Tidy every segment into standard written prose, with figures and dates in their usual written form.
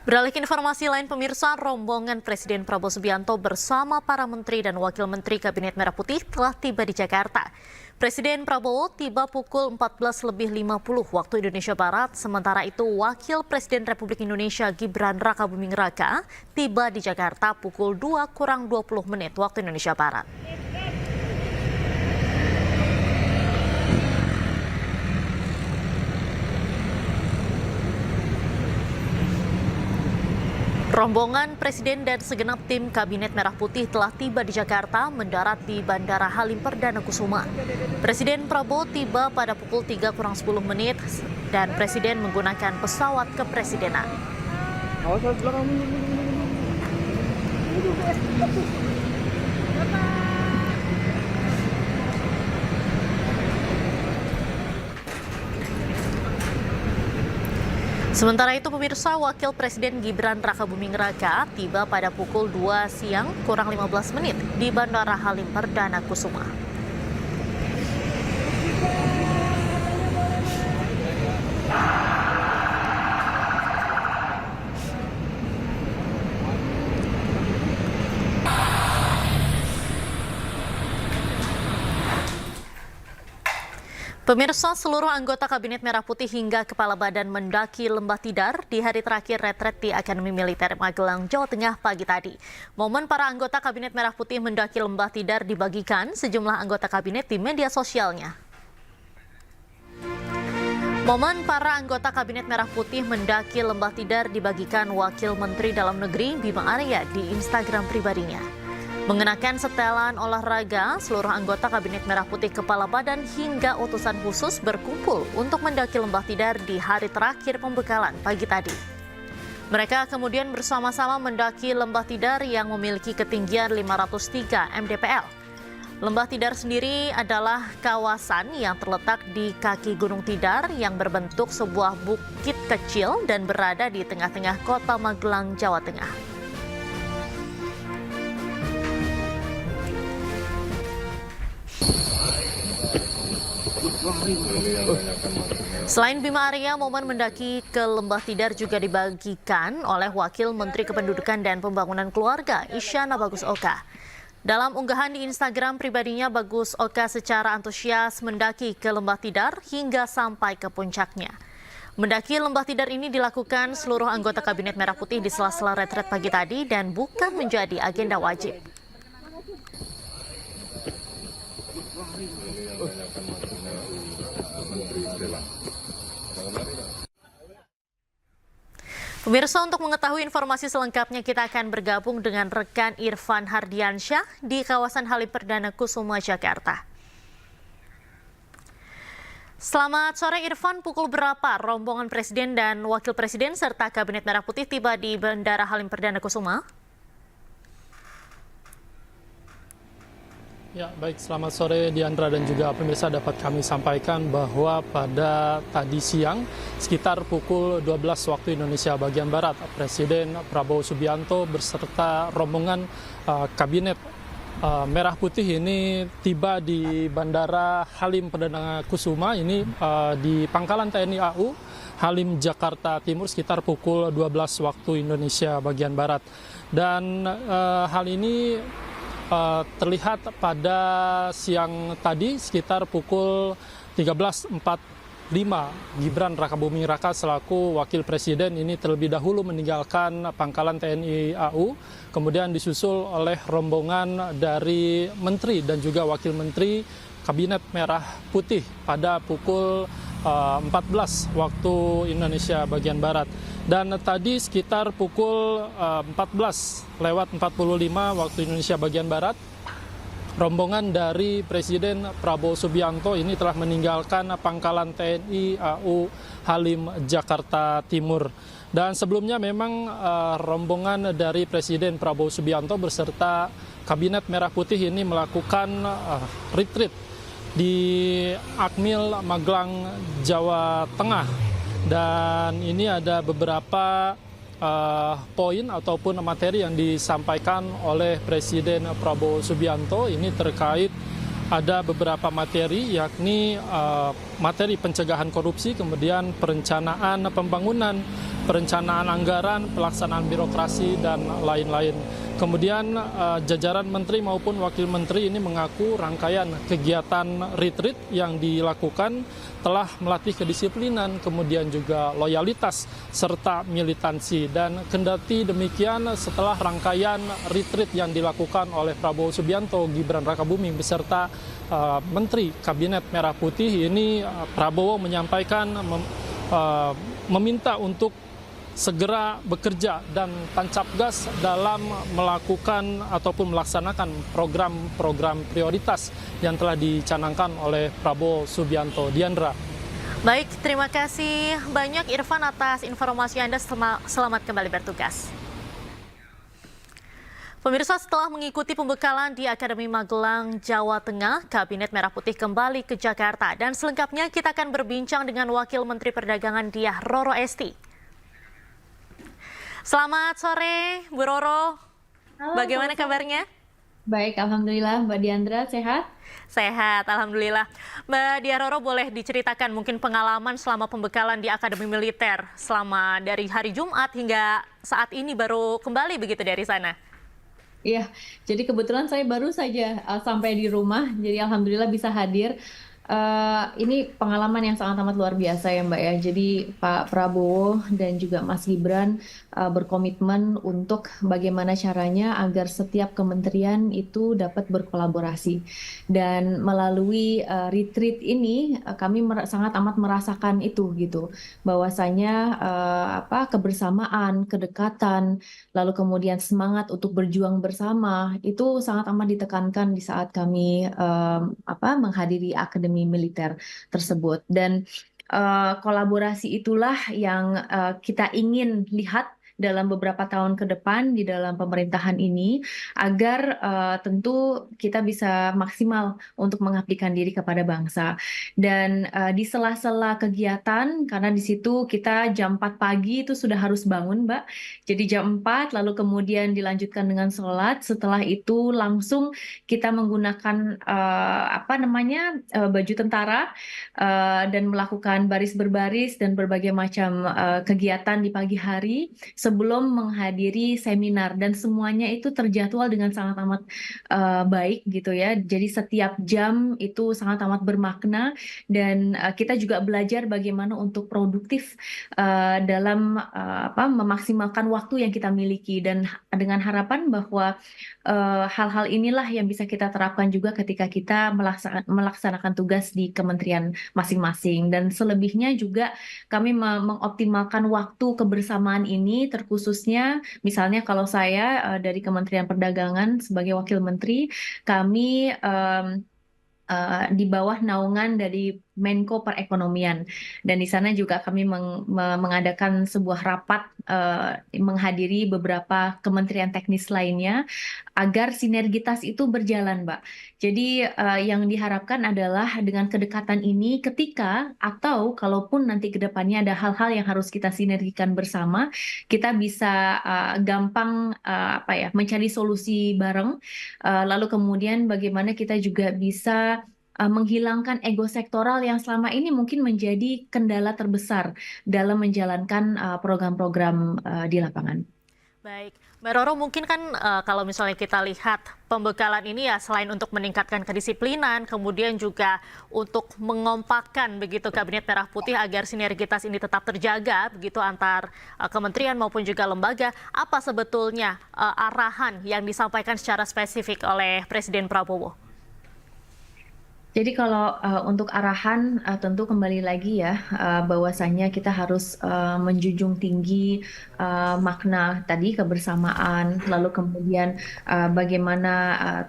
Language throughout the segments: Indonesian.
Beralih ke informasi lain, pemirsa, rombongan Presiden Prabowo Subianto bersama para menteri dan wakil menteri Kabinet Merah Putih telah tiba di Jakarta. Presiden Prabowo tiba pukul 14.50 waktu Indonesia Barat, sementara itu Wakil Presiden Republik Indonesia Gibran Rakabuming Raka tiba di Jakarta pukul 2:20 waktu Indonesia Barat. Rombongan Presiden dan segenap tim Kabinet Merah Putih telah tiba di Jakarta mendarat di Bandara Halim Perdana Kusuma. Presiden Prabowo tiba pada pukul 3:10 dan Presiden menggunakan pesawat kepresidenan. Sementara itu pemirsa, Wakil Presiden Gibran Rakabuming Raka tiba pada pukul 2 siang kurang 15 menit di Bandara Halim Perdana Kusuma. Pemirsa, seluruh anggota Kabinet Merah Putih hingga Kepala Badan mendaki Lembah Tidar di hari terakhir retret di Akademi Militer Magelang, Jawa Tengah pagi tadi. Momen para anggota Kabinet Merah Putih mendaki Lembah Tidar dibagikan sejumlah anggota Kabinet di media sosialnya. Momen para anggota Kabinet Merah Putih mendaki Lembah Tidar dibagikan Wakil Menteri Dalam Negeri Bima Arya di Instagram pribadinya. Mengenakan setelan olahraga, seluruh anggota Kabinet Merah Putih, Kepala Badan hingga utusan khusus berkumpul untuk mendaki Lembah Tidar di hari terakhir pembekalan pagi tadi. Mereka kemudian bersama-sama mendaki Lembah Tidar yang memiliki ketinggian 503 mdpl. Lembah Tidar sendiri adalah kawasan yang terletak di kaki Gunung Tidar yang berbentuk sebuah bukit kecil dan berada di tengah-tengah kota Magelang, Jawa Tengah. Selain Bima Arya, momen mendaki ke Lembah Tidar juga dibagikan oleh Wakil Menteri Kependudukan dan Pembangunan Keluarga, Isyana Bagus Oka. Dalam unggahan di Instagram pribadinya, Bagus Oka secara antusias mendaki ke Lembah Tidar hingga sampai ke puncaknya. Mendaki Lembah Tidar ini dilakukan seluruh anggota Kabinet Merah Putih di sela-sela retret pagi tadi dan bukan menjadi agenda wajib. Pemirsa, untuk mengetahui informasi selengkapnya kita akan bergabung dengan rekan Irfan Hardiansyah di kawasan Halim Perdana Kusuma, Jakarta. Selamat sore Irfan, pukul berapa rombongan Presiden dan Wakil Presiden serta Kabinet Merah Putih tiba di Bandara Halim Perdana Kusuma? Ya, baik, selamat sore Diandra dan juga pemirsa. Dapat kami sampaikan bahwa pada tadi siang sekitar pukul 12 waktu Indonesia bagian Barat, Presiden Prabowo Subianto beserta rombongan Kabinet Merah Putih ini tiba di Bandara Halim Perdana Kusuma ini di Pangkalan TNI AU Halim, Jakarta Timur sekitar pukul 12 waktu Indonesia bagian Barat. Dan hal ini terlihat pada siang tadi sekitar pukul 13.45 Gibran Rakabuming Raka selaku Wakil Presiden ini terlebih dahulu meninggalkan Pangkalan TNI AU, kemudian disusul oleh rombongan dari Menteri dan juga Wakil Menteri Kabinet Merah Putih pada pukul 14 waktu Indonesia bagian Barat. Dan tadi sekitar pukul 14:45 waktu Indonesia bagian Barat, rombongan dari Presiden Prabowo Subianto ini telah meninggalkan Pangkalan TNI AU Halim, Jakarta Timur. Dan sebelumnya memang rombongan dari Presiden Prabowo Subianto beserta Kabinet Merah Putih ini melakukan retreat di Akmil, Magelang, Jawa Tengah. Dan ini ada beberapa poin ataupun materi yang disampaikan oleh Presiden Prabowo Subianto ini terkait ada beberapa materi, yakni materi pencegahan korupsi, kemudian perencanaan pembangunan, perencanaan anggaran, pelaksanaan birokrasi, dan lain-lain. Kemudian jajaran menteri maupun wakil menteri ini mengaku rangkaian kegiatan retreat yang dilakukan telah melatih kedisiplinan, kemudian juga loyalitas serta militansi. Dan kendati demikian, setelah rangkaian retreat yang dilakukan oleh Prabowo Subianto, Gibran Rakabuming beserta Menteri Kabinet Merah Putih ini, Prabowo menyampaikan meminta untuk segera bekerja dan tancap gas dalam melakukan ataupun melaksanakan program-program prioritas yang telah dicanangkan oleh Prabowo Subianto. Diandra. Baik, terima kasih banyak Irfan atas informasi Anda. Selamat kembali bertugas. Pemirsa, setelah mengikuti pembekalan di Akademi Magelang, Jawa Tengah, Kabinet Merah Putih kembali ke Jakarta. Dan selengkapnya kita akan berbincang dengan Wakil Menteri Perdagangan Diah Roro Esti. Selamat sore, Bu Roro. Halo, Bagaimana kabarnya? baik, alhamdulillah. Mbak Diandra sehat? Sehat, alhamdulillah. Mbak Diah Roro, boleh diceritakan mungkin pengalaman selama pembekalan di Akademi Militer selama dari hari Jumat hingga saat ini baru kembali begitu dari sana? Iya, jadi kebetulan saya baru saja sampai di rumah, jadi alhamdulillah bisa hadir. Ini pengalaman yang sangat amat luar biasa ya Mbak ya. Jadi Pak Prabowo dan juga Mas Gibran berkomitmen untuk bagaimana caranya agar setiap kementerian itu dapat berkolaborasi. Dan melalui retreat ini kami sangat amat merasakan itu gitu. Bahwasanya kebersamaan, kedekatan, lalu kemudian semangat untuk berjuang bersama itu sangat amat ditekankan di saat kami menghadiri Akademi Militer tersebut. Dan kolaborasi itulah yang kita ingin lihat dalam beberapa tahun ke depan di dalam pemerintahan ini, agar tentu kita bisa maksimal untuk mengabdikan diri kepada bangsa. Dan di sela-sela kegiatan, karena di situ kita jam 4 pagi itu sudah harus bangun, Mbak. Jadi jam 4, lalu kemudian dilanjutkan dengan sholat. Setelah itu langsung kita menggunakan baju tentara dan melakukan baris berbaris dan berbagai macam kegiatan di pagi hari sebelum menghadiri seminar, dan semuanya itu terjadwal dengan sangat amat baik gitu ya. Jadi setiap jam itu sangat amat bermakna, dan kita juga belajar bagaimana untuk produktif dalam memaksimalkan waktu yang kita miliki, dan dengan harapan bahwa hal-hal inilah yang bisa kita terapkan juga ketika kita melaksanakan tugas di kementerian masing-masing. Dan selebihnya juga kami mengoptimalkan waktu kebersamaan ini, terkhususnya misalnya kalau saya dari Kementerian Perdagangan sebagai Wakil Menteri, kami di bawah naungan dari Menko Perekonomian, dan di sana juga kami mengadakan sebuah rapat menghadiri beberapa kementerian teknis lainnya agar sinergitas itu berjalan, Mbak. Jadi yang diharapkan adalah dengan kedekatan ini, ketika atau kalaupun nanti ke depannya ada hal-hal yang harus kita sinergikan bersama, kita bisa gampang mencari solusi bareng, lalu kemudian bagaimana kita juga bisa menghilangkan ego sektoral yang selama ini mungkin menjadi kendala terbesar dalam menjalankan program-program di lapangan. Baik, Mbak Roro, mungkin kan kalau misalnya kita lihat pembekalan ini ya selain untuk meningkatkan kedisiplinan, kemudian juga untuk mengompakkan begitu Kabinet Merah Putih agar sinergitas ini tetap terjaga begitu antar kementerian maupun juga lembaga. Apa sebetulnya arahan yang disampaikan secara spesifik oleh Presiden Prabowo? Jadi kalau untuk arahan tentu kembali lagi ya, bahwasanya kita harus menjunjung tinggi makna tadi kebersamaan, lalu kemudian bagaimana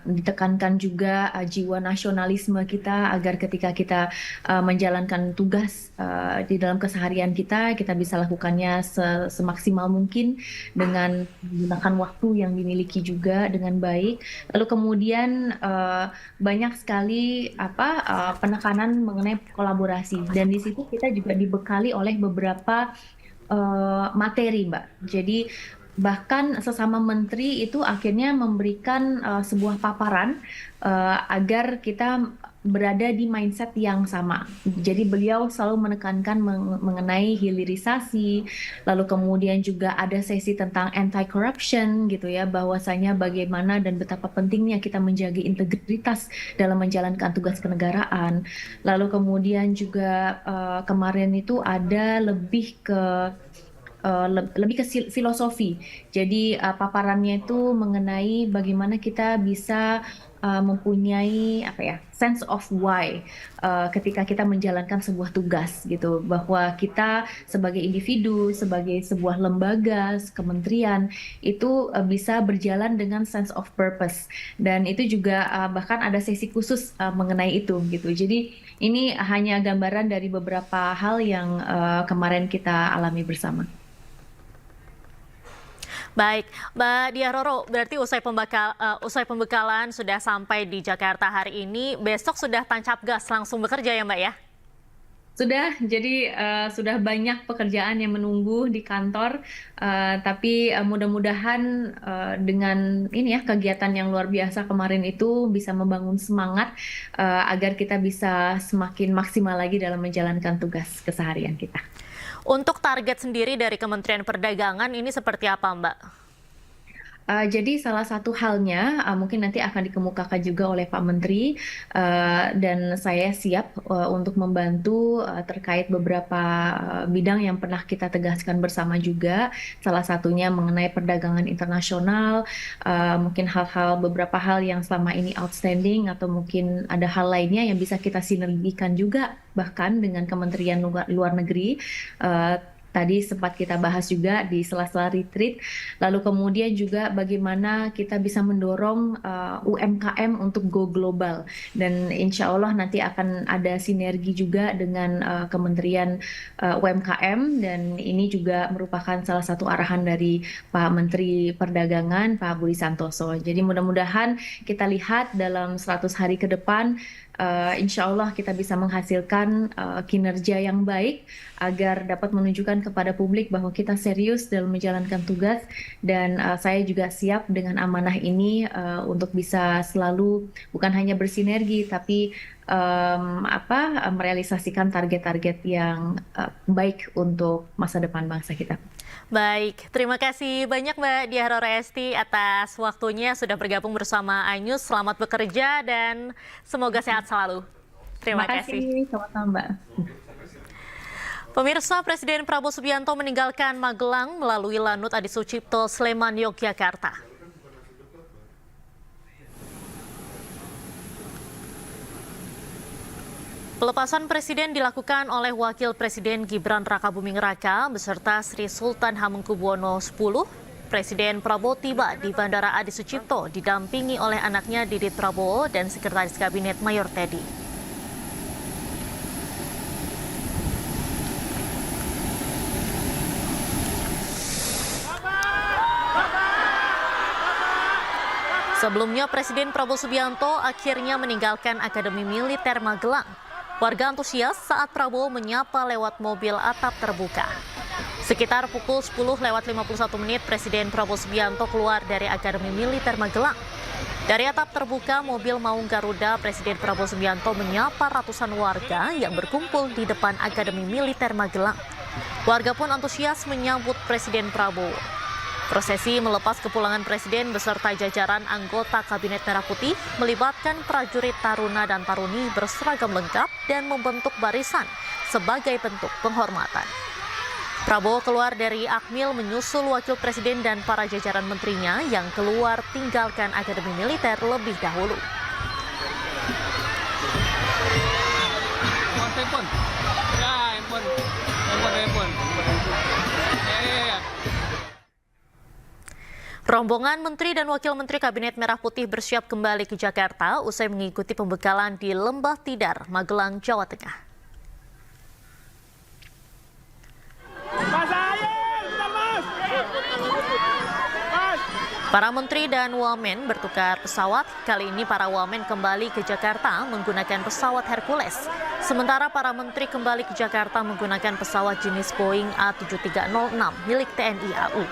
ditekankan juga jiwa nasionalisme kita agar ketika kita menjalankan tugas di dalam keseharian kita bisa lakukannya semaksimal mungkin dengan menggunakan waktu yang dimiliki juga dengan baik. Lalu kemudian banyak sekali penekanan mengenai kolaborasi, dan di situ kita juga dibekali oleh beberapa materi, Mbak. Jadi bahkan sesama menteri itu akhirnya memberikan sebuah paparan agar kita berada di mindset yang sama. Jadi beliau selalu menekankan mengenai hilirisasi, lalu kemudian juga ada sesi tentang anti-corruption gitu ya, bahwasanya bagaimana dan betapa pentingnya kita menjaga integritas dalam menjalankan tugas kenegaraan. Lalu kemudian juga kemarin itu ada lebih ke filosofi. Jadi paparannya itu mengenai bagaimana kita bisa mempunyai sense of why ketika kita menjalankan sebuah tugas gitu, bahwa kita sebagai individu, sebagai sebuah lembaga, kementerian itu bisa berjalan dengan sense of purpose, dan itu juga bahkan ada sesi khusus mengenai itu gitu. Jadi ini hanya gambaran dari beberapa hal yang kemarin kita alami bersama. Baik, Mbak Diah Roro, berarti usai pembekalan sudah sampai di Jakarta hari ini, besok sudah tancap gas langsung bekerja ya Mbak ya? Sudah, jadi sudah banyak pekerjaan yang menunggu di kantor, tapi mudah-mudahan dengan ini ya kegiatan yang luar biasa kemarin itu bisa membangun semangat agar kita bisa semakin maksimal lagi dalam menjalankan tugas keseharian kita. Untuk target sendiri dari Kementerian Perdagangan ini seperti apa Mbak? Jadi salah satu halnya mungkin nanti akan dikemukakan juga oleh Pak Menteri, dan saya siap untuk membantu terkait beberapa bidang yang pernah kita tegaskan bersama juga. Salah satunya mengenai perdagangan internasional, mungkin beberapa hal yang selama ini outstanding atau mungkin ada hal lainnya yang bisa kita sinergikan juga bahkan dengan Kementerian Luar Negeri. Tadi sempat kita bahas juga di sela-sela retreat, lalu kemudian juga bagaimana kita bisa mendorong UMKM untuk go global, dan insya Allah nanti akan ada sinergi juga dengan Kementerian UMKM, dan ini juga merupakan salah satu arahan dari Pak Menteri Perdagangan, Pak Budi Santoso. Jadi mudah-mudahan kita lihat dalam 100 hari ke depan, insya Allah kita bisa menghasilkan kinerja yang baik agar dapat menunjukkan kepada publik bahwa kita serius dalam menjalankan tugas, dan saya juga siap dengan amanah ini untuk bisa selalu bukan hanya bersinergi tapi merealisasikan target-target yang baik untuk masa depan bangsa kita. Baik, terima kasih banyak Mbak Diah Roro Esti atas waktunya sudah bergabung bersama iNews. Selamat bekerja dan semoga sehat selalu. Terima kasih. Sama-sama Mbak. Pemirsa, Presiden Prabowo Subianto meninggalkan Magelang melalui Lanut Adi Sucipto, Sleman, Yogyakarta. Pelepasan Presiden dilakukan oleh Wakil Presiden Gibran Rakabuming Raka beserta Sri Sultan Hamengkubuwono X. Presiden Prabowo tiba di Bandara Adi Sucipto didampingi oleh anaknya Didit Prabowo dan Sekretaris Kabinet Mayor Teddy. Sebelumnya Presiden Prabowo Subianto akhirnya meninggalkan Akademi Militer Magelang. Warga antusias saat Prabowo menyapa lewat mobil atap terbuka. Sekitar pukul 10:51 Presiden Prabowo Subianto keluar dari Akademi Militer Magelang. Dari atap terbuka mobil Maung Garuda, Presiden Prabowo Subianto menyapa ratusan warga yang berkumpul di depan Akademi Militer Magelang. Warga pun antusias menyambut Presiden Prabowo. Prosesi melepas kepulangan Presiden beserta jajaran anggota Kabinet Merah Putih melibatkan prajurit Taruna dan Taruni berseragam lengkap dan membentuk barisan sebagai bentuk penghormatan. Prabowo keluar dari Akmil menyusul Wakil Presiden dan para jajaran menterinya yang keluar tinggalkan Akademi Militer lebih dahulu. Rombongan Menteri dan Wakil Menteri Kabinet Merah Putih bersiap kembali ke Jakarta usai mengikuti pembekalan di Lembah Tidar, Magelang, Jawa Tengah. Para menteri dan wamen bertukar pesawat. Kali ini para wamen kembali ke Jakarta menggunakan pesawat Hercules. Sementara para menteri kembali ke Jakarta menggunakan pesawat jenis Boeing A7306 milik TNI AU.